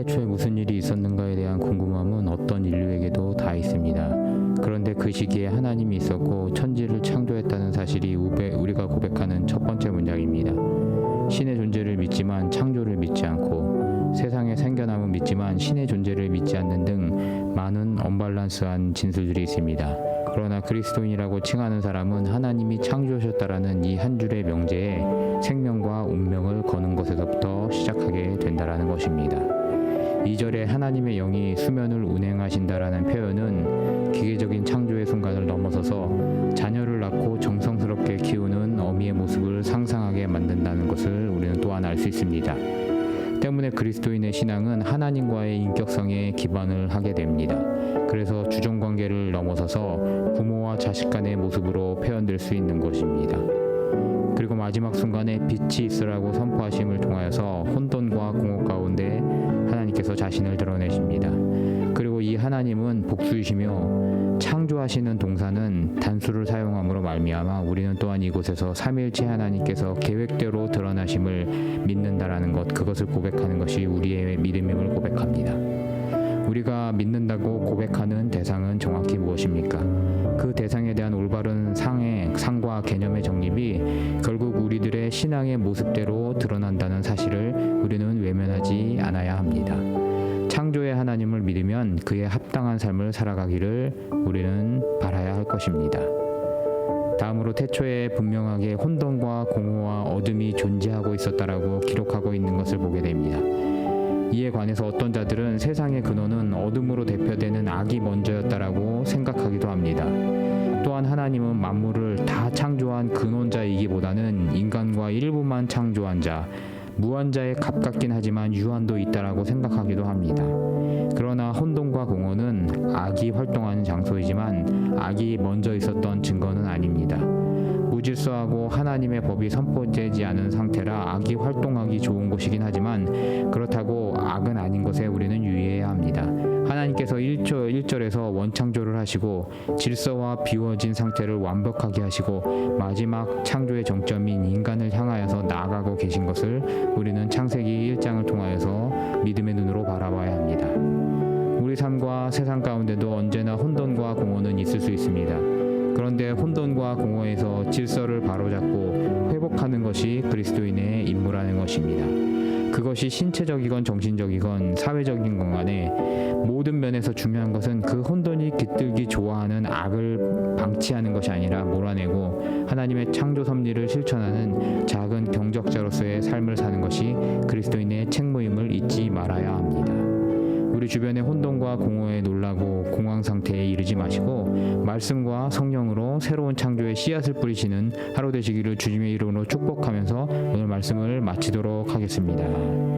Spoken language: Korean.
태초에 무슨 일이 있었는가에 대한 궁금함은 어떤 인류에게도 다 있습니다. 그런데 그 시기에 하나님이 있었고 천지를 창조했다는 사실이 우리가 고백하는 첫 번째 문장입니다. 신의 존재를 믿지만 창조를 믿지 않고 세상의 생겨남은 믿지만 신의 존재를 믿지 않는 등 많은 언밸런스한 진술들이 있습니다. 그러나 그리스도인이라고 칭하는 사람은 하나님이 창조하셨다라는 이 한 줄의 명제에 생명과 운명을 거는 것에서부터 시작하게 된다라는 것입니다. 2절에 하나님의 영이 수면을 운행하신다라는 표현은 기계적인 창조의 순간을 넘어서서 자녀를 낳고 정성스럽게 키우는 어미의 모습을 상상하게 만든다는 것을 우리는 또한 알 수 있습니다. 때문에 그리스도인의 신앙은 하나님과의 인격성에 기반을 하게 됩니다. 그래서 주종관계를 넘어서서 부모와 자식 간의 모습으로 표현될 수 있는 것입니다. 그리고 마지막 순간에 빛이 있으라고 선포하심을 통하여서 혼돈과 공허 가운데 하나님께서 자신을 드러내십니다. 그리고 이 하나님은 복수이시며 창조하시는 동사는 단수를 사용함으로 말미암아 우리는 또한 이곳에서 삼위일체 하나님께서 계획대로 드러나심을 믿는다라는 것, 그것을 고백하는 것이 우리의 믿음임을 고백합니다. 우리가 믿는다고 고백하는 대상은 정확히 무엇입니까? 그 대상에 대한 올바른 상과 개념의 정립이 결국 우리들의 신앙의 모습대로 드러난다는 사실을 우리는 외면하지 않아야 합니다. 창조의 하나님을 믿으면 그에 합당한 삶을 살아가기를 우리는 바라야 할 것입니다. 다음으로 태초에 분명하게 혼돈과 공허와 어둠이 존재하고 있었다라고 기록하고 있는 것을 보게 됩니다. 이에 관해서 어떤 자들은 세상의 근원은 어둠으로 대표되는 악이 먼저였다라고 생각하기도 합니다. 또한 하나님은 만물을 다 창조한 근원자이기보다는 인간과 일부만 창조한 자, 무한자에 가깝긴 하지만 유한도 있다라고 생각하기도 합니다. 그러나 혼돈과 공허는 악이 활동하는 장소이지만 악이 먼저 있었던 증거는 아닙니다. 무질서하고 하나님의 법이 선포되지 않은 상태라 악이 활동하기 좋은 곳이긴 하지만 그렇다고 악은 아닌 것에 우리는 유의해야 합니다. 하나님께서 1절에서 원창조를 하시고 질서와 비워진 상태를 완벽하게 하시고 마지막 창조의 정점인 인간을 향하여서 나아가고 계신 것을 우리는 창세기 1장을 통하여서 믿음의 눈으로 바라봐야 합니다. 우리 삶과 세상 가운데도 언제나 혼돈과 공허는 있을 수 있습니다. 그런데 혼돈과 공허에서 질서를 바로잡고 회복하는 것이 그리스도인의 임무라는 것입니다. 그것이 신체적이건 정신적이건 사회적인 건 간에 모든 면에서 중요한 것은 그 혼돈이 깃들기 좋아하는 악을 방치하는 것이 아니라 몰아내고 하나님의 창조 섭리를 실천하는 작은 경적자로서의 삶을 사는 것이 그리스도인의 책무임을 잊지 말아야 합니다. 우리 주변의 혼돈과 공허에 놀라고 공황 상태에 이르지 마시고 말씀과 성령으로 새로운 창조의 씨앗을 뿌리시는 하루 되시기를 주님의 이름으로 축복하면서 오늘 말씀을 마치도록 하겠습니다.